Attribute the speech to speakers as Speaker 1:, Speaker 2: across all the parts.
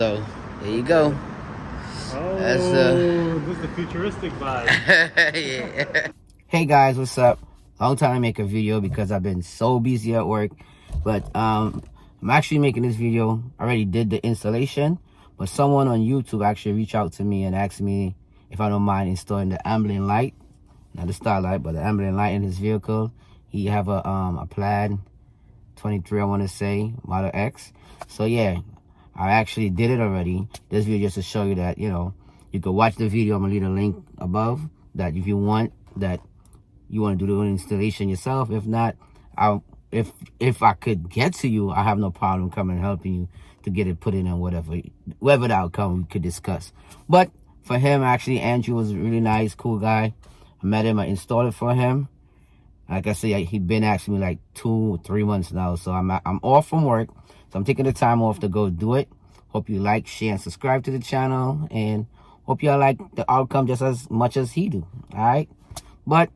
Speaker 1: So there you go.
Speaker 2: Oh,
Speaker 1: That's
Speaker 2: this is the futuristic vibe.
Speaker 1: yeah. Hey guys, what's up? Long time to make a video because I've been so busy at work. But I'm actually making this video. I already did the installation, but someone on YouTube actually reached out to me and asked me if I don't mind installing the ambient light, not the starlight, but the ambient light in his vehicle. He have a plaid 23, I want to say, Model X. So yeah, I actually did it already. This video just to show you that, you can watch the video. I'm gonna leave a link above that if you want that you want to do the installation yourself. If not, if I could get to you, I have no problem coming and helping you to get it put in and whatever the outcome we could discuss. But for him, actually, Andrew was a really nice, cool guy. I met him, I installed it for him. Like I said, he been asking me like 2-3 months now. So I'm off from work. So I'm taking the time off to go do it. Hope you like, share, and subscribe to the channel. And hope y'all like the outcome just as much as he do. All right? But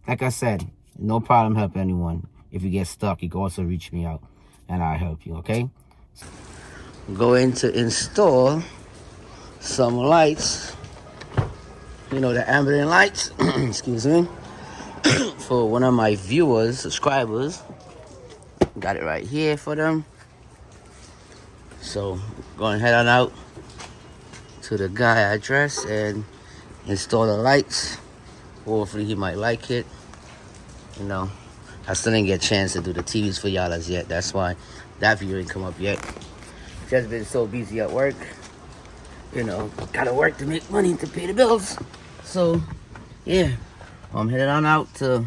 Speaker 1: like I said, no problem helping anyone. If you get stuck, you can also reach me out and I'll help you, okay? Going to install some lights. You know, the ambient lights. Excuse me. For one of my viewers, subscribers. Got it right here for them. So going head on out to the guy address and install the lights. Hopefully he might like it. I still didn't get a chance to do the TVs for y'all as yet. That's why that video didn't come up yet. Just been so busy at work. Gotta work to make money to pay the bills. So yeah, I'm headed on out to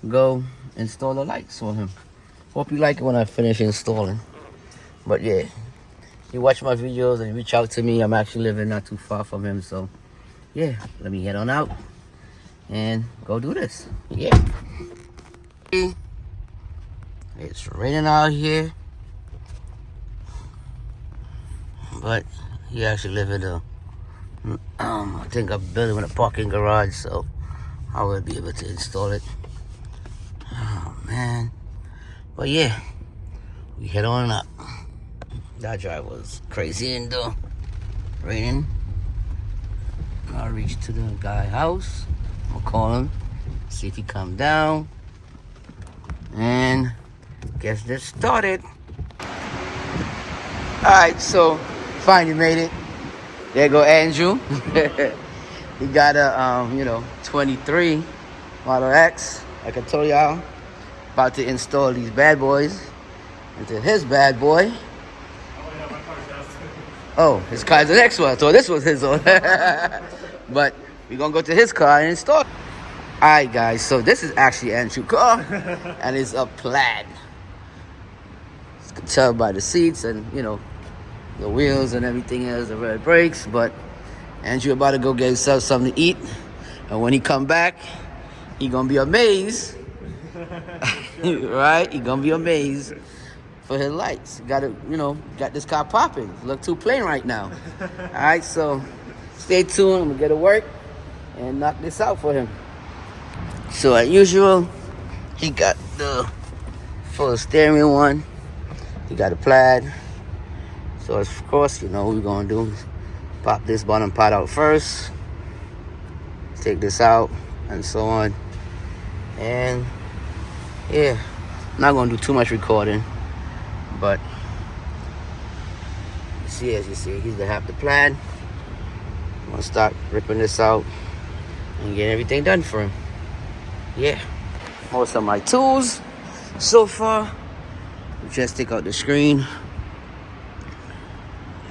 Speaker 1: go install the lights for him. Hope you like it when I finish installing. But yeah, you watch my videos and reach out to me. I'm actually living not too far from him. So yeah, let me head on out and go do this. Yeah. It's raining out here. But he actually live in I think a building with a parking garage, so I will be able to install it. Oh man. But yeah, we head on up. That drive was crazy and raining. I'll reach to the guy's house. I'll call him, see if he come down, and get this started. Alright, so finally made it. There go Andrew. He got a 23 Model X. Like I told y'all, about to install these bad boys into his bad boy. Oh, his car's the next one. So this was his own. But we're gonna go to his car and install it. Alright guys, so this is actually Andrew's car. And it's a plaid. You can tell by the seats and the wheels and everything else, the red brakes. But Andrew about to go get himself something to eat. And when he come back, he gonna be amazed. Right? He gonna be amazed for his lights. Got this car popping. Look too plain right now. Alright, so stay tuned. I'm gonna get to work and knock this out for him. So as usual, he got the full steering one. He got a plaid. So of course, what we're gonna do. Pop this bottom part out first. Take this out and so on. And yeah, I'm not gonna do too much recording. But as you see, he's gonna have the plaid. I'm gonna start ripping this out and get everything done for him. Yeah. Most of my tools so far. Just take out the screen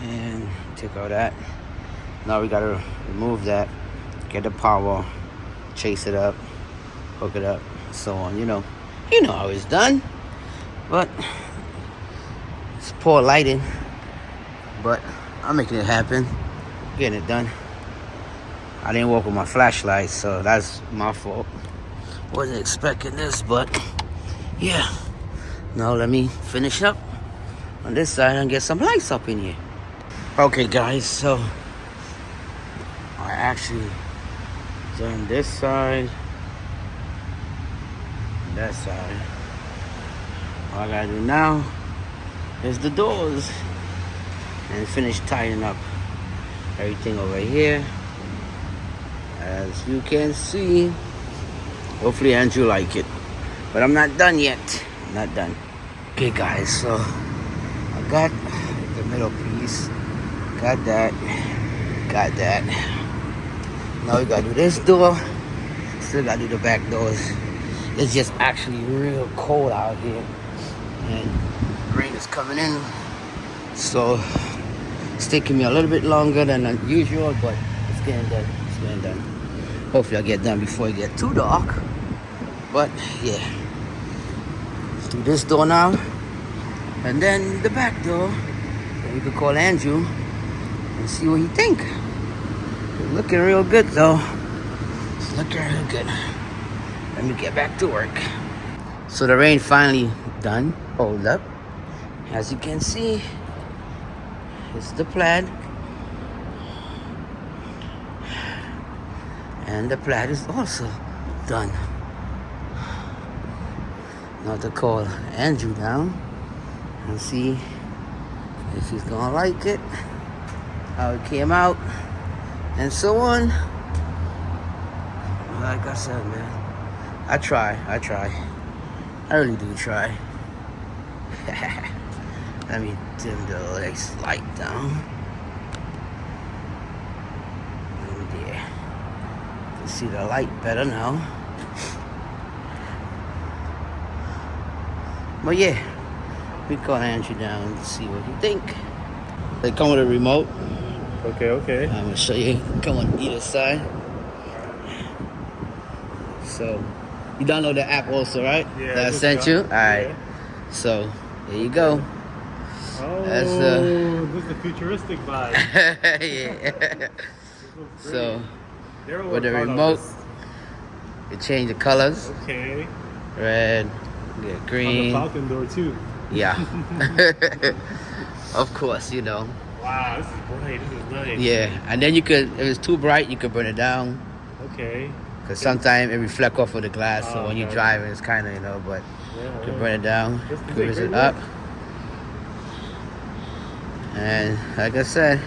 Speaker 1: and take out that. Now we gotta remove that, get the power, chase it up, hook it up, so on. You know how it's done. But it's poor lighting. But I'm making it happen, getting it done. I didn't work with my flashlight, so that's my fault. Wasn't expecting this, but yeah. Now let me finish up on this side and get some lights up in here. Okay guys, so I actually done this side, that side. All I gotta do now is the doors. and finish tying up everything over here. As you can see, hopefully Andrew like it, but I'm not done yet. Not done. Okay guys, so I got the middle piece, got that. Now we gotta do this door, still gotta do the back doors. It's just actually real cold out here and rain is coming in, so it's taking me a little bit longer than usual, but it's getting done. Hopefully I'll get done before it gets too dark. But yeah, let's do this door now, and then the back door. Then we could call Andrew and see what he think. It's looking real good though. It's looking real good. Let me get back to work. So the rain finally done. Hold up. As you can see, it's the plaid. And the plaid is also done. Now to call Andrew down and see if he's gonna like it, how it came out, and so on. Like I said, man, I try. I really do try. Let me dim the legs light down. And yeah, you can see the light better now. But yeah, we call Andrew down to see what he think. They come with a remote.
Speaker 2: Okay.
Speaker 1: I'm gonna show you. Come on either side. So you download the app also, right?
Speaker 2: Yeah.
Speaker 1: That I sent you. All right.
Speaker 2: Yeah.
Speaker 1: So there you go.
Speaker 2: Oh,
Speaker 1: That's
Speaker 2: this is the futuristic vibe.
Speaker 1: yeah. So
Speaker 2: They're
Speaker 1: with the
Speaker 2: part of
Speaker 1: remote,
Speaker 2: this.
Speaker 1: you change the colors.
Speaker 2: Okay.
Speaker 1: Red, yeah,
Speaker 2: On the
Speaker 1: green.
Speaker 2: Falcon door too.
Speaker 1: Yeah. Of course, you know.
Speaker 2: Wow, this is bright. This is nice.
Speaker 1: Yeah, and then you could, if it's too bright, you could burn it down.
Speaker 2: Okay.
Speaker 1: Because sometimes it reflect off of the glass, so when you're
Speaker 2: okay.
Speaker 1: driving, it's kind of, you know, but
Speaker 2: Yeah,
Speaker 1: you can burn it down,
Speaker 2: This is
Speaker 1: cruise
Speaker 2: a
Speaker 1: it
Speaker 2: great
Speaker 1: up.
Speaker 2: look.
Speaker 1: And like I said,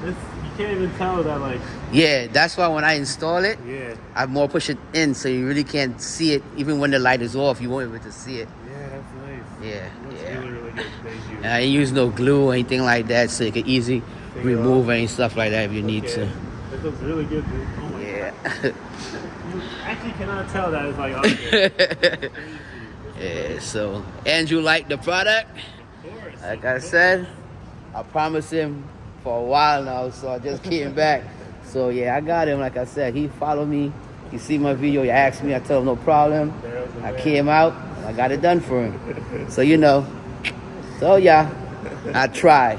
Speaker 2: You can't even tell that, like,
Speaker 1: yeah, that's why when I install it,
Speaker 2: yeah.
Speaker 1: I more push it in so you really can't see it. Even when the light is off, you won't be able to see it.
Speaker 2: Yeah, that's nice.
Speaker 1: Yeah,
Speaker 2: Looks
Speaker 1: yeah.
Speaker 2: really good. Thank you.
Speaker 1: And I didn't use no glue or anything like that, so you can easily
Speaker 2: Take it
Speaker 1: remove
Speaker 2: off.
Speaker 1: any stuff like that if you need to.
Speaker 2: This looks really good, dude. Oh my
Speaker 1: Yeah.
Speaker 2: God. You actually cannot tell that it's like, okay.
Speaker 1: Yeah, so Andrew liked the product.
Speaker 2: Of course.
Speaker 1: Like I said, I promised him for a while now, so I just came back. So yeah, I got him. Like I said, he followed me. He see my video, he asked me, I told him no problem. I came out, I got it done for him. So you know, so yeah, I try.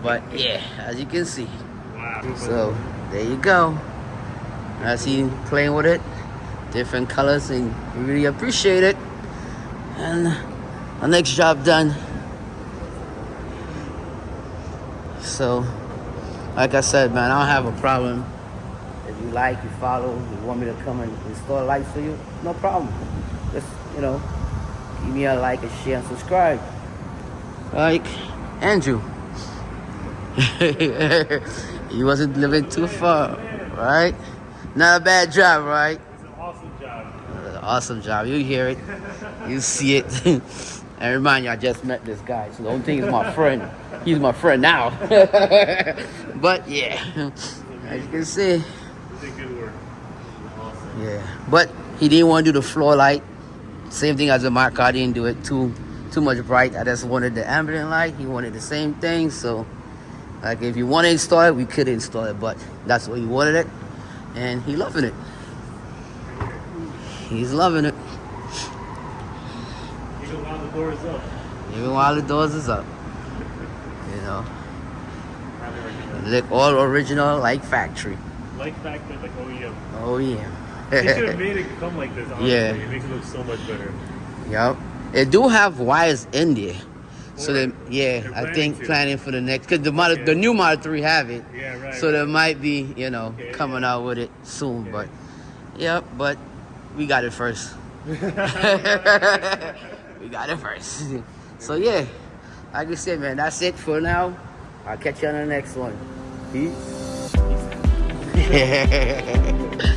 Speaker 1: But yeah, as you can see.
Speaker 2: Wow.
Speaker 1: So there you go. As he playing with it, different colors, and we really appreciate it. And our next job done. So, like I said, man, I don't have a problem. If you like, you follow, you want me to come and install lights for you, no problem. Just, you know, give me a like, a share, and subscribe. Like Andrew. He wasn't living too far, right? Not a bad job, right?
Speaker 2: It's an awesome job.
Speaker 1: Awesome job. You hear it. You see it. And remind you, I just met this guy. So the only thing is my friend. He's my friend now. But yeah, as you can see.
Speaker 2: You did good work. Awesome.
Speaker 1: Yeah. But he didn't want to do the floor light. Same thing as the my car. I didn't do it too much bright. I just wanted the ambient light. He wanted the same thing. So like if you want to install it, we could install it. But that's what he wanted it. And he loving it. He's loving it.
Speaker 2: Even while the door is up.
Speaker 1: Even while the doors is up. You know.
Speaker 2: Highly recommend.
Speaker 1: Look all original like factory.
Speaker 2: Like factor, like OEM.
Speaker 1: Oh yeah.
Speaker 2: They should have made it come like this, honestly.
Speaker 1: Yeah.
Speaker 2: It makes it look so much better.
Speaker 1: Yep. It do have wires in there. So
Speaker 2: Or
Speaker 1: then yeah,
Speaker 2: they're
Speaker 1: I think
Speaker 2: planning to.
Speaker 1: planning for the next, cause the new Model 3 have it.
Speaker 2: Yeah, right.
Speaker 1: So there might be, you know,
Speaker 2: Okay,
Speaker 1: coming
Speaker 2: yeah.
Speaker 1: out with it soon.
Speaker 2: Okay.
Speaker 1: But yep, but we got it first. We got it first. So yeah, like I said, man, that's it for now. I'll catch you on the next one. Peace.
Speaker 2: Peace out.